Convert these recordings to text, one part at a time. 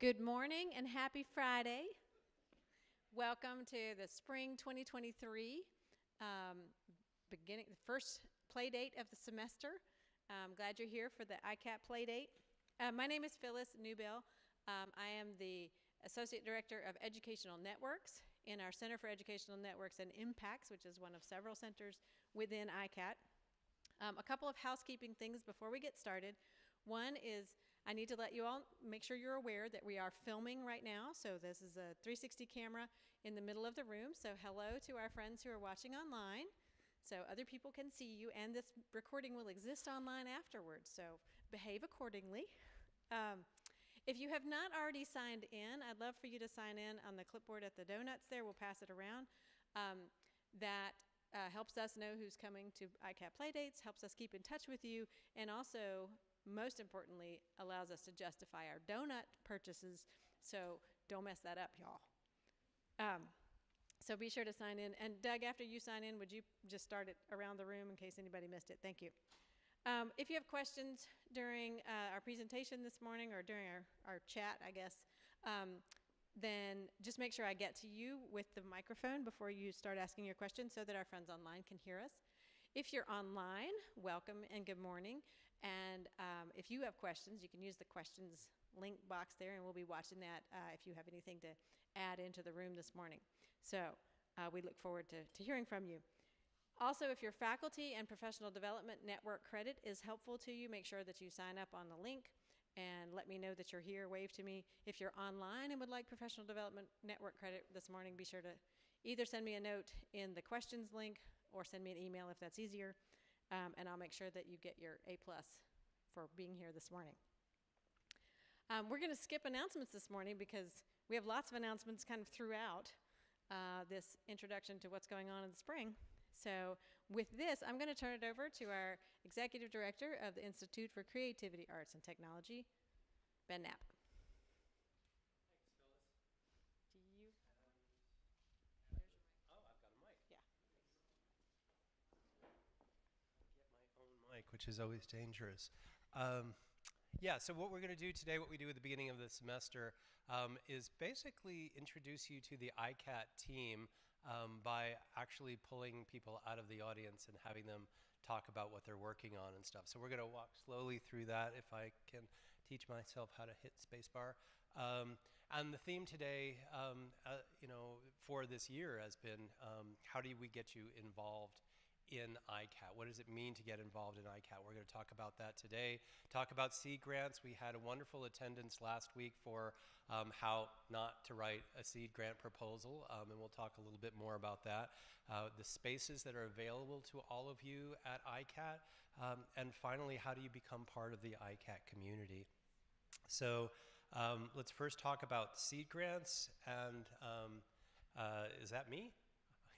Good morning and happy Friday. Welcome to the spring 2023 the first Playdate of the semester. I'm glad you're here for the ICAT Playdate. My name is Phyllis Newbell. I am the Associate Director of Educational Networks in our Center for Educational Networks and Impacts, which is one of several centers within ICAT. A couple of housekeeping things before we get started. One is I need to let you all make sure you're aware that we are filming right now. So this is a 360 camera in the middle of the room. So hello to our friends who are watching online. So other people can see you, and this recording will exist online afterwards. So behave accordingly. If you have not already signed in, I'd love for you to sign in on the clipboard at the donuts there. We'll pass it around. That helps us know who's coming to ICAT Playdates, helps us keep in touch with you, and also, most importantly, allows us to justify our donut purchases. So don't mess that up, y'all. So be sure to sign in. And Doug, after you sign in, would you just start it around the room in case anybody missed it? Thank you. If you have questions during our presentation this morning or during our chat, I guess, then just make sure I get to you with the microphone before you start asking your questions so that our friends online can hear us. If you're online, welcome and good morning. And if you have questions, you can use the questions link box there, and we'll be watching that if you have anything to add into the room this morning. So we look forward to hearing from you. Also, if your faculty and professional development network credit is helpful to you, make sure that you sign up on the link and let me know that you're here. Wave to me. If you're online and would like professional development network credit this morning, be sure to either send me a note in the questions link or send me an email if that's easier, and I'll make sure that you get your A+ for being here this morning. We're going to skip announcements this morning because we have lots of announcements kind of throughout this introduction to what's going on in the spring. So with this, I'm going to turn it over to our Executive Director of the Institute for Creativity, Arts, and Technology, Ben Knapp. Thanks, Phyllis. Do you? Oh, I've got a mic. Yeah. Get my own mic, which is always dangerous. Yeah, so what we're going to do today, what we do at the beginning of the semester, is basically introduce you to the ICAT team by actually pulling people out of the audience and having them talk about what they're working on and stuff. So we're going to walk slowly through that if I can teach myself how to hit spacebar. And the theme today, for this year has been how do we get you involved in ICAT? What does it mean to get involved in ICAT? We're going to talk about that today. Talk about seed grants. We had a wonderful attendance last week for how not to write a seed grant proposal, and we'll talk a little bit more about that. The spaces that are available to all of you at ICAT, and finally, how do you become part of the ICAT community? So let's first talk about seed grants, and is that me?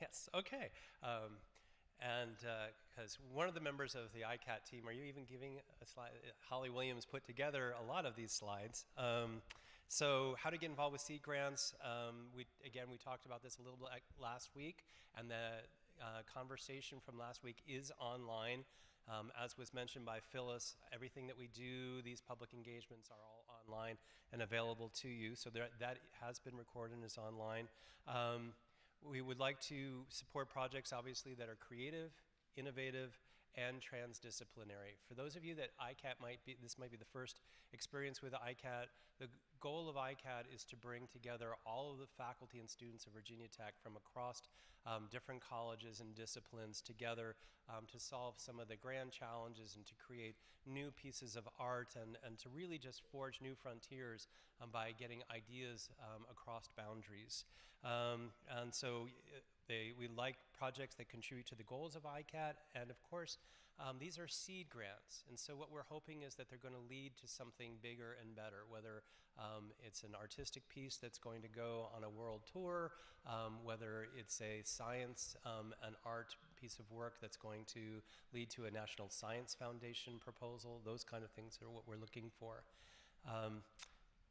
Yes, okay. And because one of the members of the ICAT team, are you even giving a slide? Holly Williams put together a lot of these slides. So how to get involved with seed grants. We talked about this a little bit last week, and the conversation from last week is online. As was mentioned by Phyllis, everything that we do, these public engagements are all online and available to you. So that has been recorded and is online. We would like to support projects, obviously, that are creative, innovative, and transdisciplinary. For those of you that ICAT this might be the first experience with ICAT, the goal of ICAT is to bring together all of the faculty and students of Virginia Tech from across different colleges and disciplines together to solve some of the grand challenges and to create new pieces of art and to really just forge new frontiers by getting ideas across boundaries. And so we like projects that contribute to the goals of ICAT, and of course, these are seed grants. And so what we're hoping is that they're going to lead to something bigger and better, whether it's an artistic piece that's going to go on a world tour, whether it's a science and art piece of work that's going to lead to a National Science Foundation proposal. Those kind of things are what we're looking for.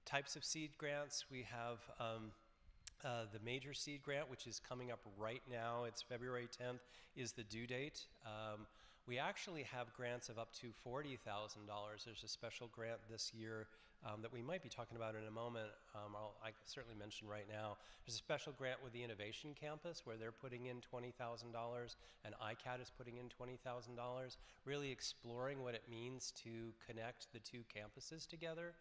Types of seed grants, we have the major seed grant, which is coming up right now. It's February 10th is the due date. We actually have grants of up to $40,000. There's a special grant this year that we might be talking about in a moment, I can certainly mention right now. There's a special grant with the Innovation Campus where they're putting in $20,000 and ICAT is putting in $20,000, really exploring what it means to connect the two campuses together.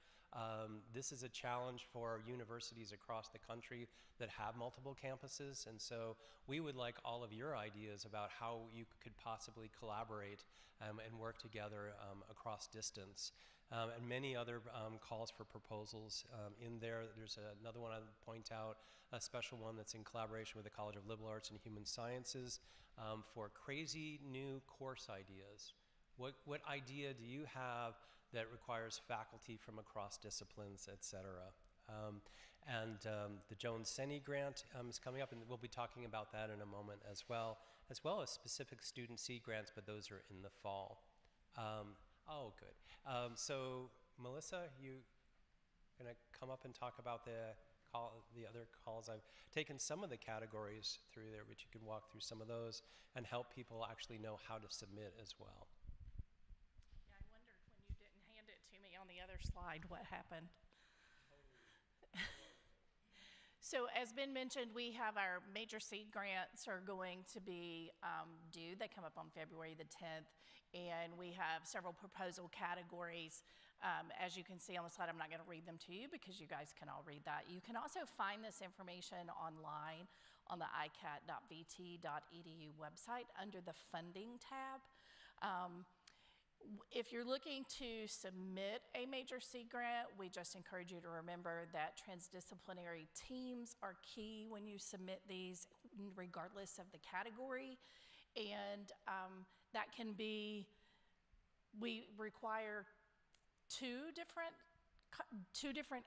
This is a challenge for universities across the country that have multiple campuses, and so we would like all of your ideas about how you could possibly collaborate and work together across distance. And many other calls for proposals in there. There's another one I'd point out, a special one that's in collaboration with the College of Liberal Arts and Human Sciences for crazy new course ideas. What idea do you have that requires faculty from across disciplines, et cetera? The Jones-Seni grant is coming up, and we'll be talking about that in a moment as well as specific student seed grants, but those are in the fall. Oh, good. So, Melissa, you gonna come up and talk about the other calls? I've taken some of the categories through there, but you can walk through some of those and help people actually know how to submit as well. Yeah, I wondered when you didn't hand it to me on the other slide what happened. So as Ben mentioned, we have our major seed grants are going to be due. They come up on February the 10th, and we have several proposal categories. As you can see on the slide, I'm not going to read them to you because you guys can all read that. You can also find this information online on the icat.vt.edu website under the funding tab. If you're looking to submit a major seed grant, we just encourage you to remember that transdisciplinary teams are key when you submit these, regardless of the category. And that can be, we require two different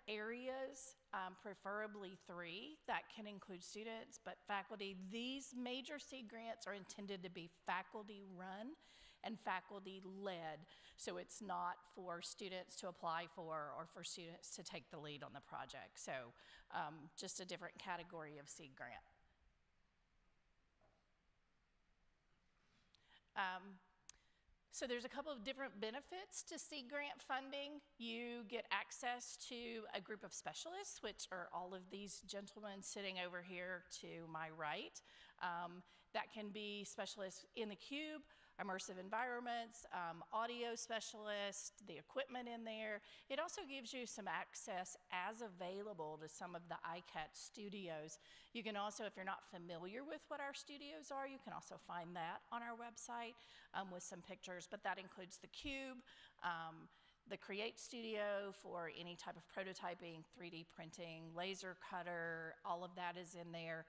areas, preferably 3, that can include students, but faculty. These major seed grants are intended to be faculty run and faculty led. So it's not for students to apply for or for students to take the lead on the project. So just a different category of seed grant. So there's a couple of different benefits to seed grant funding. You get access to a group of specialists, which are all of these gentlemen sitting over here to my right. That can be specialists in the cube, immersive environments, audio specialists, the equipment in there. It also gives you some access as available to some of the ICAT studios. You can also, if you're not familiar with what our studios are, you can also find that on our website with some pictures, but that includes the cube, the Create Studio for any type of prototyping, 3D printing, laser cutter, all of that is in there.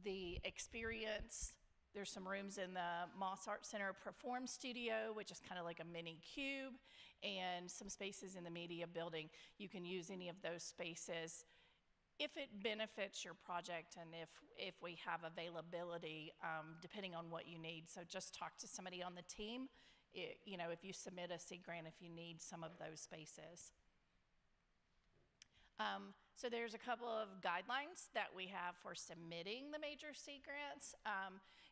The experience, there's some rooms in the Moss Art Center Perform Studio, which is kind of like a mini cube, and some spaces in the media building. You can use any of those spaces if it benefits your project and if we have availability, depending on what you need. So just talk to somebody on the team, you know, if you submit a seed grant, if you need some of those spaces. So there's a couple of guidelines that we have for submitting the major seed grants.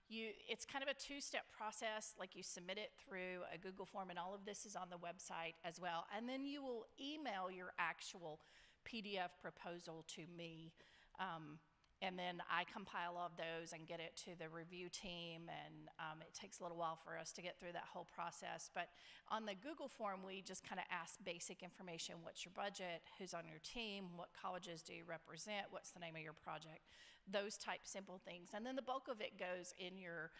It's kind of a 2-step process, like you submit it through a Google form, and all of this is on the website as well. And then you will email your actual PDF proposal to me. And then I compile all of those and get it to the review team, and it takes a little while for us to get through that whole process. But on the Google form, we just kind of ask basic information. What's your budget? Who's on your team? What colleges do you represent? What's the name of your project? Those type simple things. And then the bulk of it goes in your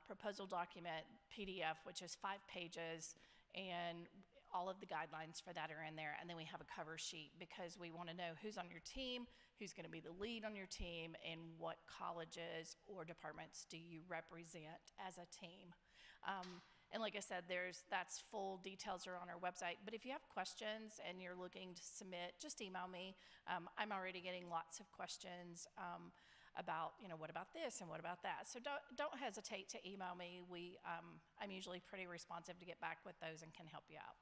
proposal document PDF, which is 5 pages, and all of the guidelines for that are in there. And then we have a cover sheet because we want to know who's on your team, who's going to be the lead on your team, and what colleges or departments do you represent as a team. And like I said, that's full details are on our website. But if you have questions and you're looking to submit, just email me. I'm already getting lots of questions about, you know, what about this and what about that? So don't hesitate to email me. I'm usually pretty responsive to get back with those and can help you out.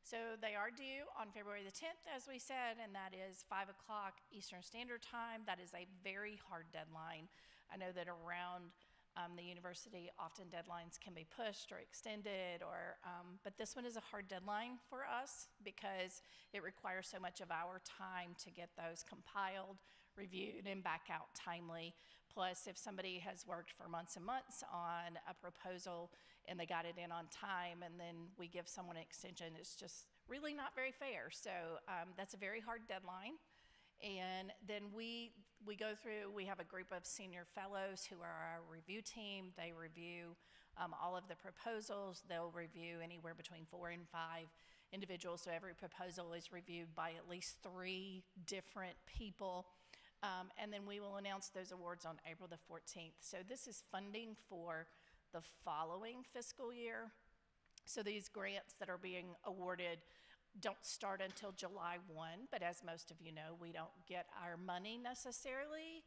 So they are due on February the 10th, as we said, and that is 5 o'clock Eastern Standard Time. That is a very hard deadline. I know that around The university, often deadlines can be pushed or extended, but this one is a hard deadline for us because it requires so much of our time to get those compiled, reviewed, and back out timely. Plus, if somebody has worked for months and months on a proposal and they got it in on time, and then we give someone an extension, it's just really not very fair. So that's a very hard deadline. And then we go through, we have a group of senior fellows who are our review team. They review all of the proposals. They'll review anywhere between 4 and 5 individuals. So every proposal is reviewed by at least 3 different people. And then we will announce those awards on April the 14th. So this is funding for the following fiscal year. So these grants that are being awarded don't start until July 1, but as most of you know, we don't get our money necessarily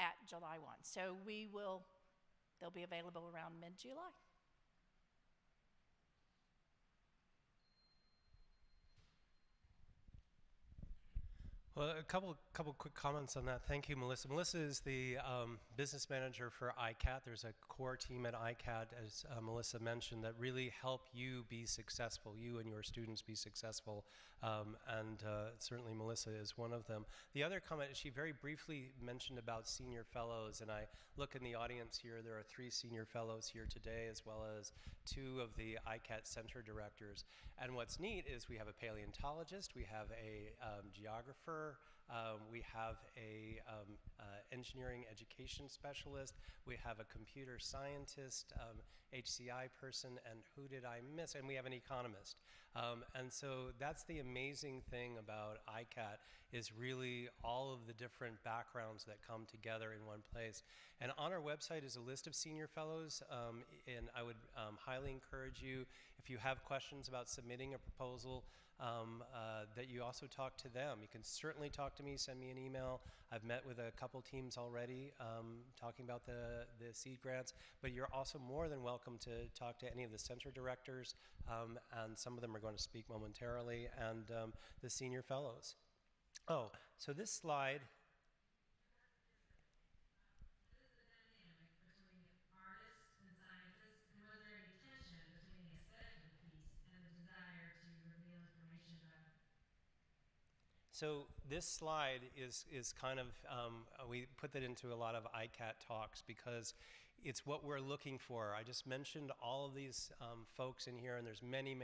at July 1. So they'll be available around mid-July. Well, a couple quick comments on that. Thank you, Melissa. Melissa is the business manager for ICAT. There's a core team at ICAT, as Melissa mentioned, that really help you be successful, you and your students be successful, and certainly Melissa is one of them. The other comment, she very briefly mentioned about senior fellows, and I look in the audience here, there are 3 senior fellows here today, as well as 2 of the ICAT center directors. And what's neat is we have a paleontologist, we have a geographer, we have a engineering education specialist, we have a computer scientist, HCI person, and who did I miss? And we have an economist. And so that's the amazing thing about ICAT, is really all of the different backgrounds that come together in one place. And on our website is a list of senior fellows, and I would highly encourage you, if you have questions about submitting a proposal, that you also talk to them. You can certainly talk to me, send me an email. I've met with a couple teams already talking about the seed grants, but you're also more than welcome to talk to any of the center directors, and some of them are going to speak momentarily, and the senior fellows. Oh, so this slide, so this slide is kind of, we put that into a lot of ICAT talks because it's what we're looking for. I just mentioned all of these folks in here, and there's many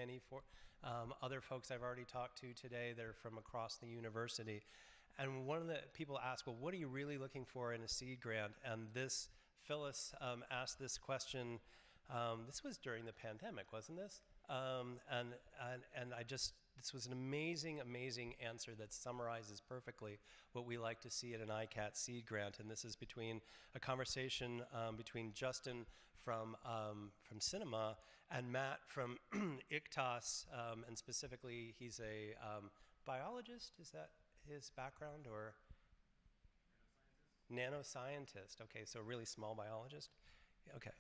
other folks I've already talked to today that are from across the university. And one of the people asked, well, what are you really looking for in a seed grant? And Phyllis asked this question, this was during the pandemic, wasn't this? And this was an amazing answer that summarizes perfectly what we like to see at an ICAT seed grant. And this is a conversation between Justin from Cinema and Matt from ICTAS, and specifically he's a biologist, is that his background, or? Nanoscientist. Okay, so really small biologist. Okay.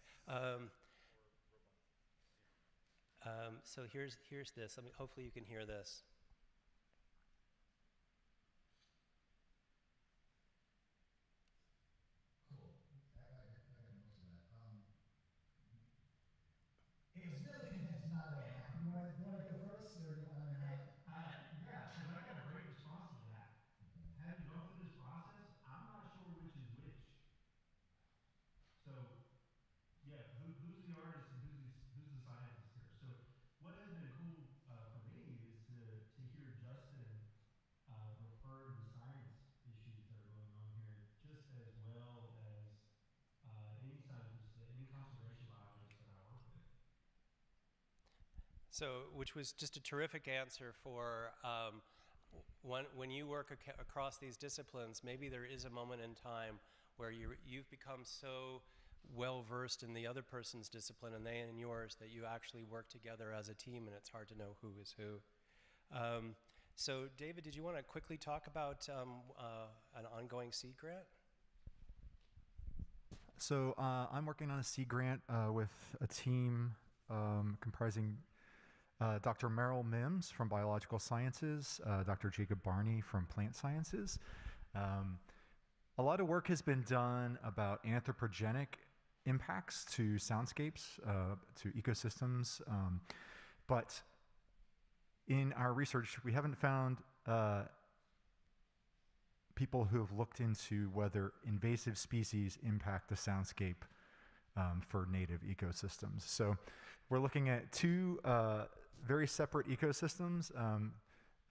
So here's this. Hopefully you can hear this. Cool. I got most of that. It's not that bad. You want to go first, or do you want to? Yeah, because I got a great response to that. Okay. Having gone through this process, I'm not sure which is which. So, yeah, who's the artist and who's the scientist here? So, what has been cool for me is to hear Justin refer to the science issues that are going on here, just as well as any scientist, any conservation biologist that I work with. So, which was just a terrific answer for when you work across these disciplines, maybe there is a moment in time where you've become so well versed in the other person's discipline and they in yours that you actually work together as a team, and it's hard to know who is who. So David, did you want to quickly talk about an ongoing seed grant? So I'm working on a seed grant with a team comprising Dr. Merrill Mims from Biological Sciences, Dr. Jacob Barney from Plant Sciences. A lot of work has been done about anthropogenic impacts to soundscapes, to ecosystems. But in our research, we haven't found people who have looked into whether invasive species impact the soundscape for native ecosystems. So we're looking at two very separate ecosystems.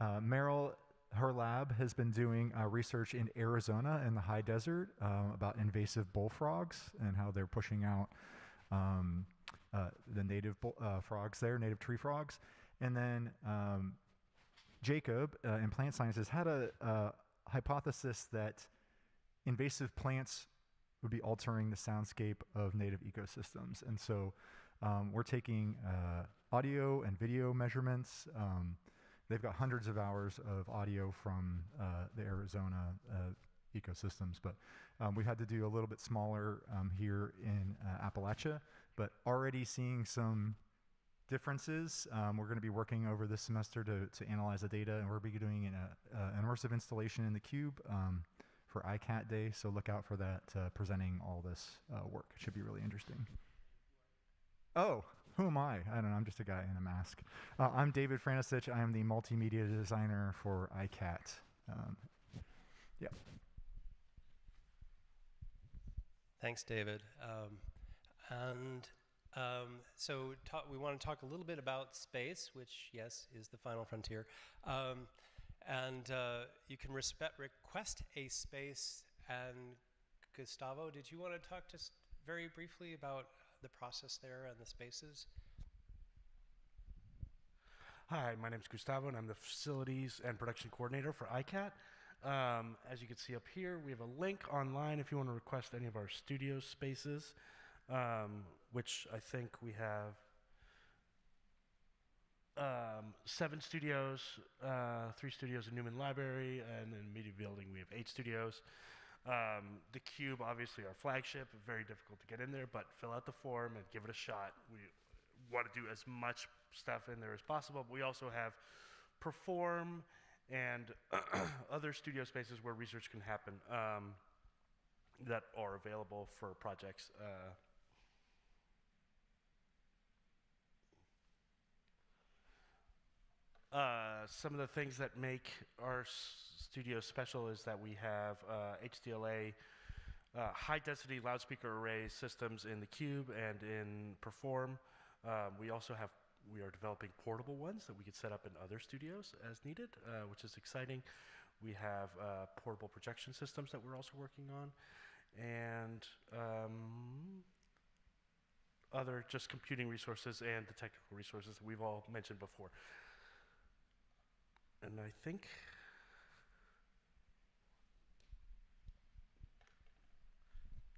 Meryl, her lab has been doing research in Arizona in the high desert about invasive bullfrogs and how they're pushing out the native frogs there, native tree frogs. And then Jacob in plant sciences had a hypothesis that invasive plants would be altering the soundscape of native ecosystems. And so we're taking audio and video measurements. They've got hundreds of hours of audio from the Arizona ecosystems, but we had to do a little bit smaller here in Appalachia, but already seeing some differences. We're going to be working over this semester to analyze the data, and we'll be doing an immersive installation in the cube for ICAT Day, so look out for that presenting all this work. It should be really interesting. Oh, who am I? I don't know, I'm just a guy in a mask. I'm David Franisich. I am the multimedia designer for ICAT. Yeah. Thanks, David. So we want to talk a little bit about space, which, yes, is the final frontier. You can request a space. And Gustavo, did you want to talk just very briefly about the process there and the spaces? Hi, my name is Gustavo, and I'm the Facilities and Production Coordinator for ICAT. As you can see up here, we have a link online if you want to request any of our studio spaces, which I think we have 7 studios, 3 studios in Newman Library, and in Media Building we have 8 studios. The Cube, obviously our flagship, very difficult to get in there, but fill out the form and give it a shot. We want to do as much stuff in there as possible, but we also have Perform and other studio spaces where research can happen that are available for projects. Some of the things that make our studio special is that we have HDLA high-density loudspeaker array systems in the Cube and in Perform. We are developing portable ones that we could set up in other studios as needed, which is exciting. We have portable projection systems that we're also working on, and other just computing resources and the technical resources that we've all mentioned before. And I think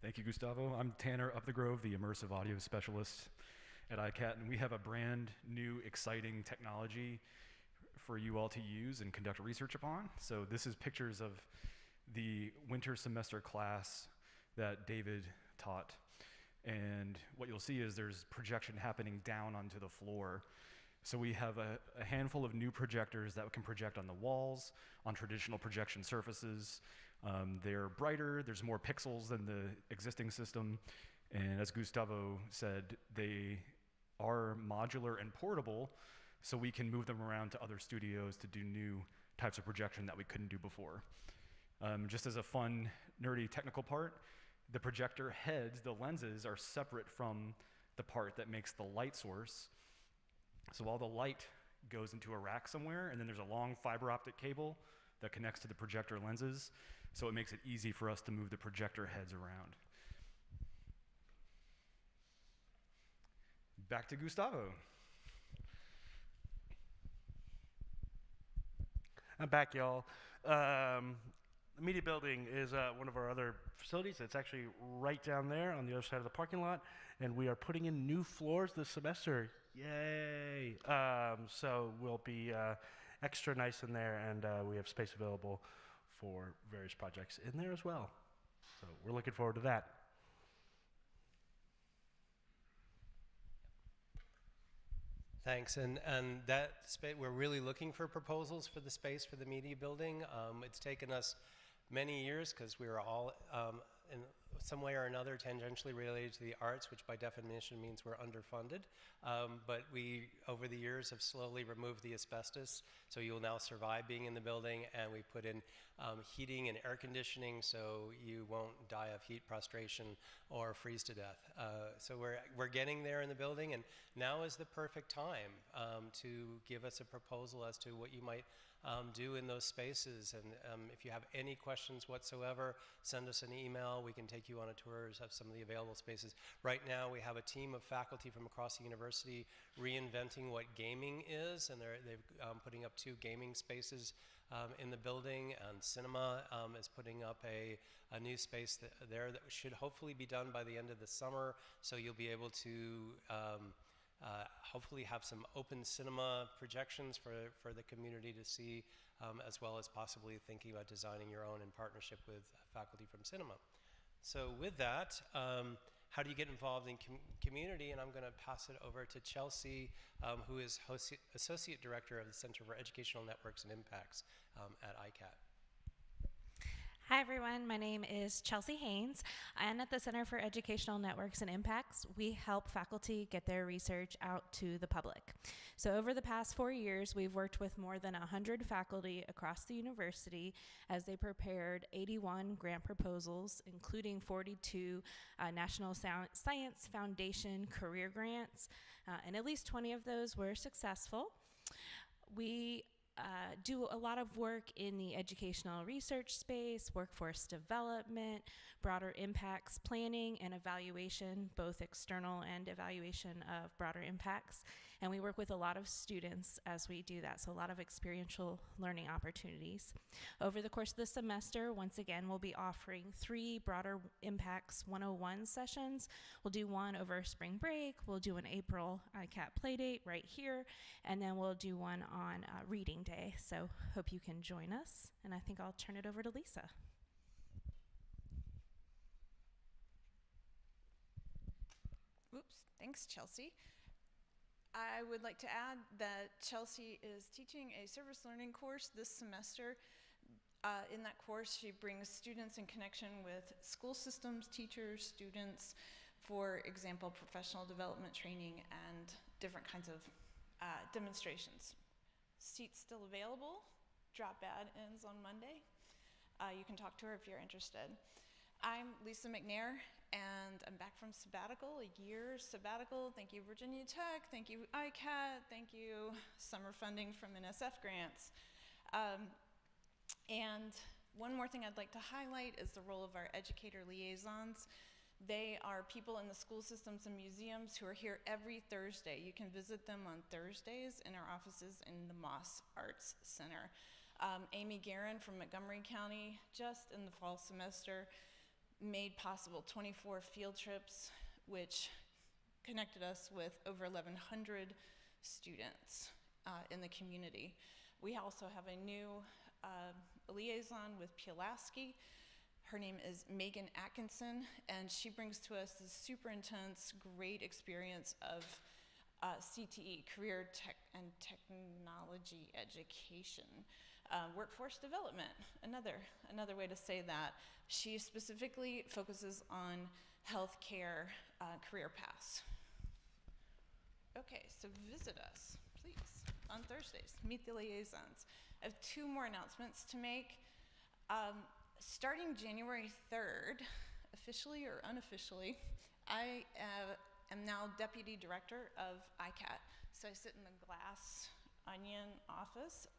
Thank you, Gustavo. I'm Tanner Upthegrove, the Immersive Audio Specialist at ICAT, and we have a brand new, exciting technology for you all to use and conduct research upon. So this is pictures of the winter semester class that David taught. And what you'll see is there's projection happening down onto the floor. So we have a handful of new projectors that can project on the walls, on traditional projection surfaces. They're brighter, there's more pixels than the existing system. And as Gustavo said, they are modular and portable, so we can move them around to other studios to do new types of projection that we couldn't do before. Just as a fun, nerdy technical part, the projector heads, the lenses, are separate from the part that makes the light source. So all the light goes into a rack somewhere, and then there's a long fiber optic cable that connects to the projector lenses, so it makes it easy for us to move the projector heads around. Back to Gustavo. I'm back, y'all. The Media Building is one of our other facilities. It's actually right down there on the other side of the parking lot, and we are putting in new floors this semester. Yay! So we'll be extra nice in there, and we have space available for various projects in there as well. So we're looking forward to that. Thanks, and that space, we're really looking for proposals for the space for the Media Building. It's taken us many years because we were all in some way or another tangentially related to the arts, which by definition means we're underfunded. But we, over the years, have slowly removed the asbestos, so you'll now survive being in the building, and we put in heating and air conditioning so you won't die of heat prostration or freeze to death. So we're getting there in the building, and now is the perfect time to give us a proposal as to what you might do in those spaces. And if you have any questions whatsoever, send us an email. We can take you on a tour of some of the available spaces. Right now, we have a team of faculty from across the university reinventing what gaming is, and they're putting up 2 gaming spaces in the building, and Cinema is putting up a new space there that should hopefully be done by the end of the summer, so you'll be able to hopefully have some open cinema projections for the community to see, as well as possibly thinking about designing your own in partnership with faculty from Cinema. So with that, how do you get involved in community? And I'm going to pass it over to Chelsea, who is Associate Director of the Center for Educational Networks and Impacts at ICAT. Hi everyone, my name is Chelsea Haynes, and at the Center for Educational Networks and Impacts, we help faculty get their research out to the public. So over the past 4 years, we've worked with more than 100 faculty across the university as they prepared 81 grant proposals, including 42 National Science Foundation career grants, and at least 20 of those were successful. We do a lot of work in the educational research space, workforce development, broader impacts planning and evaluation, both external and evaluation of broader impacts. And we work with a lot of students as we do that, so a lot of experiential learning opportunities. Over the course of the semester, once again, we'll be offering 3 broader impacts 101 sessions. We'll do one over spring break, we'll do an April ICAT Playdate right here, and then we'll do one on reading day. So hope you can join us, and I think I'll turn it over to Lisa. Oops, thanks, Chelsea. I would like to add that Chelsea is teaching a service learning course this semester. In that course, she brings students in connection with school systems, teachers, students, for example, professional development training and different kinds of demonstrations. Seats still available. Drop-ad ends on Monday. You can talk to her if you're interested. I'm Lisa McNair, and I'm back from sabbatical, a year's sabbatical. Thank you, Virginia Tech. Thank you, ICAT. Thank you, summer funding from NSF grants. And one more thing I'd like to highlight is the role of our educator liaisons. They are people in the school systems and museums who are here every Thursday. You can visit them on Thursdays in our offices in the Moss Arts Center. Amy Guerin from Montgomery County, just in the fall semester, made possible 24 field trips, which connected us with over 1,100 students in the community. We also have a new liaison with Pulaski. Her name is Megan Atkinson, and she brings to us this super intense, great experience of CTE, career tech and technology education. Workforce development, another way to say that. She specifically focuses on healthcare career paths. Okay, so visit us, please, on Thursdays. Meet the liaisons. I have 2 more announcements to make. Starting January 3rd, officially or unofficially, I am now Deputy Director of ICAT. So I sit in the glass onion office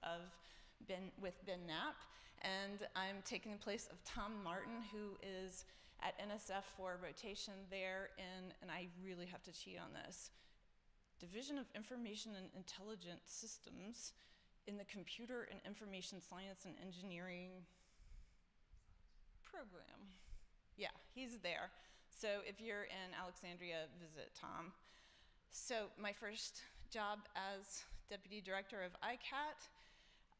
with Ben Knapp, and I'm taking the place of Tom Martin, who is at NSF for rotation there in, and I really have to cheat on this, Division of Information and Intelligence Systems in the Computer and Information Science and Engineering program. Yeah, he's there. So if you're in Alexandria, visit Tom. So my first job as Deputy Director of ICAT,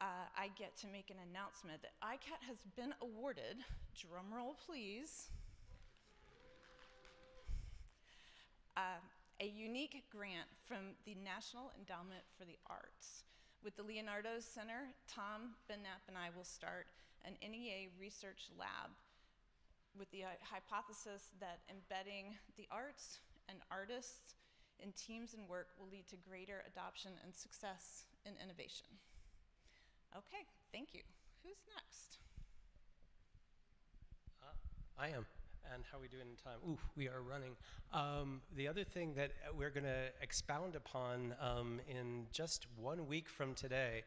I get to make an announcement that ICAT has been awarded, drumroll please, a unique grant from the National Endowment for the Arts. With the Leonardo Center, Tom, Ben Knapp, and I will start an NEA research lab with the hypothesis that embedding the arts and artists in teams and work will lead to greater adoption and success in innovation. Okay, thank you. Who's next? I am. And how are we doing in time? Ooh, we are running. The other thing that we're going to expound upon in just 1 week from today,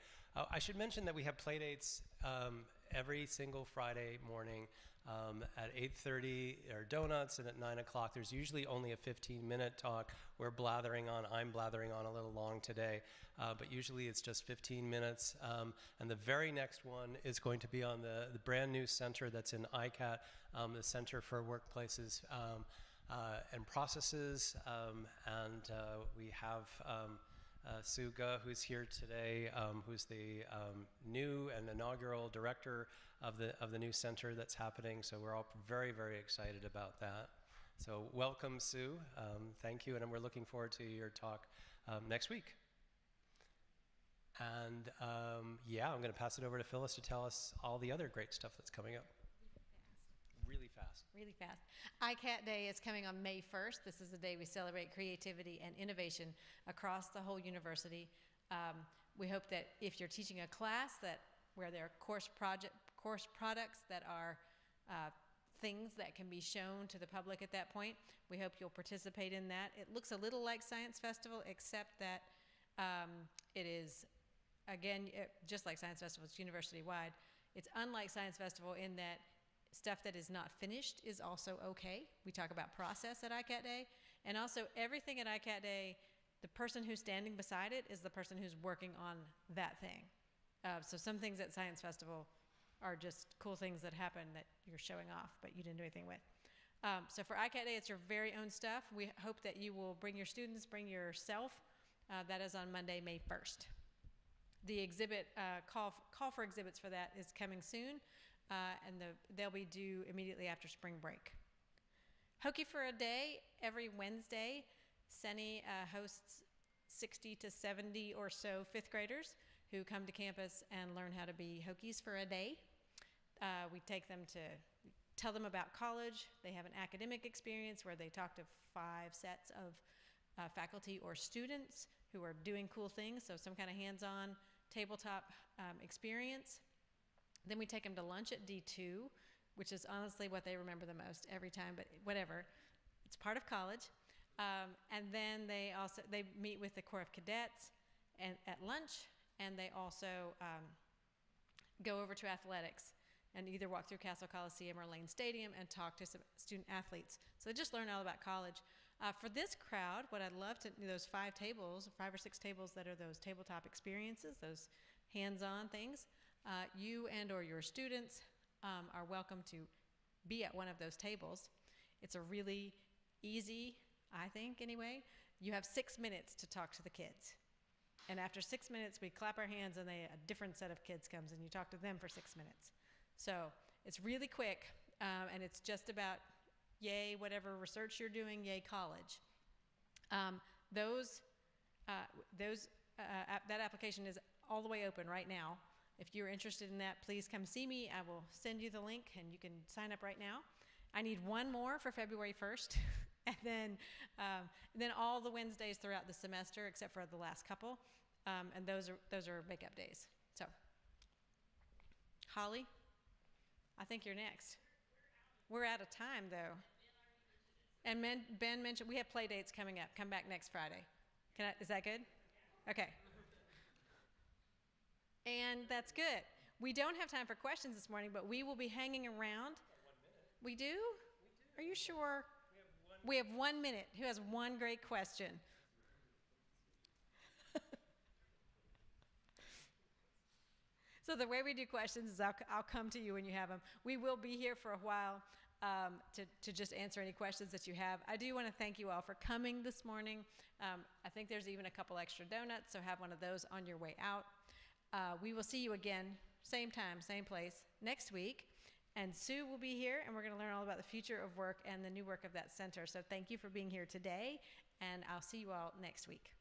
I should mention that we have Playdates every single Friday morning at 8:30. There are donuts, and at 9 o'clock there's usually only a 15-minute talk. I'm blathering on a little long today, but usually it's just 15 minutes. And the very next one is going to be on the brand new center that's in ICAT, the Center for Workplaces and Processes. And we have Suga, who's here today, who's the new and inaugural director of the new center that's happening. So we're all very, very excited about that. So welcome, Sue. Thank you, and we're looking forward to your talk next week. And yeah, I'm going to pass it over to Phyllis to tell us all the other great stuff that's coming up. Really fast. Really fast. ICAT Day is coming on May 1st. This is the day we celebrate creativity and innovation across the whole university. We hope that if you're teaching a class where there are course products that are things that can be shown to the public at that point, we hope you'll participate in that. It looks a little like Science Festival, except that it is, again, just like Science Festival, it's university-wide. It's unlike Science Festival in that stuff that is not finished is also okay. We talk about process at ICAT Day, and also everything at ICAT Day, the person who's standing beside it is the person who's working on that thing. So some things at Science Festival are just cool things that happen that you're showing off, but you didn't do anything with. So for ICAT Day, it's your very own stuff. We hope that you will bring your students, bring yourself. That is on Monday, May 1st. The exhibit, call for exhibits for that is coming soon. And they'll be due immediately after spring break. Hokey for a Day, every Wednesday, Senny hosts 60 to 70 or so fifth graders who come to campus and learn how to be Hokies for a day. We take them to tell them about college. They have an academic experience where they talk to 5 sets of faculty or students who are doing cool things, so some kind of hands-on tabletop experience. Then we take them to lunch at D2, which is honestly what they remember the most every time, but whatever. It's part of college. And then they meet with the Corps of Cadets at lunch, and they also go over to athletics and either walk through Castle Coliseum or Lane Stadium and talk to some student athletes. So they just learn all about college. For this crowd, what I'd love to, those 5 or 6 tables that are those tabletop experiences, those hands-on things, you and or your students are welcome to be at one of those tables. It's a really easy, I think anyway, you have 6 minutes to talk to the kids. And after 6 minutes, we clap our hands and a different set of kids comes and you talk to them for 6 minutes. So it's really quick, and it's just about yay, whatever research you're doing, yay, college. That application is all the way open right now. If you're interested in that, please come see me. I will send you the link, and you can sign up right now. I need one more for February 1st, and then all the Wednesdays throughout the semester, except for the last couple, and those are makeup days. So, Holly, I think you're next. We're out of time, though. And Ben mentioned we have play dates coming up. Come back next Friday. Is that good? Okay. And that's good. We don't have time for questions this morning, but we will be hanging around. 1 minute. We do? Are you sure? We have 1 minute. Who has one great question? So the way we do questions is I'll come to you when you have them. We will be here for a while to just answer any questions that you have. I do want to thank you all for coming this morning. I think there's even a couple extra donuts, so have one of those on your way out. We will see you again, same time, same place, next week. And Sue will be here, and we're going to learn all about the future of work and the new work of that center. So thank you for being here today, and I'll see you all next week.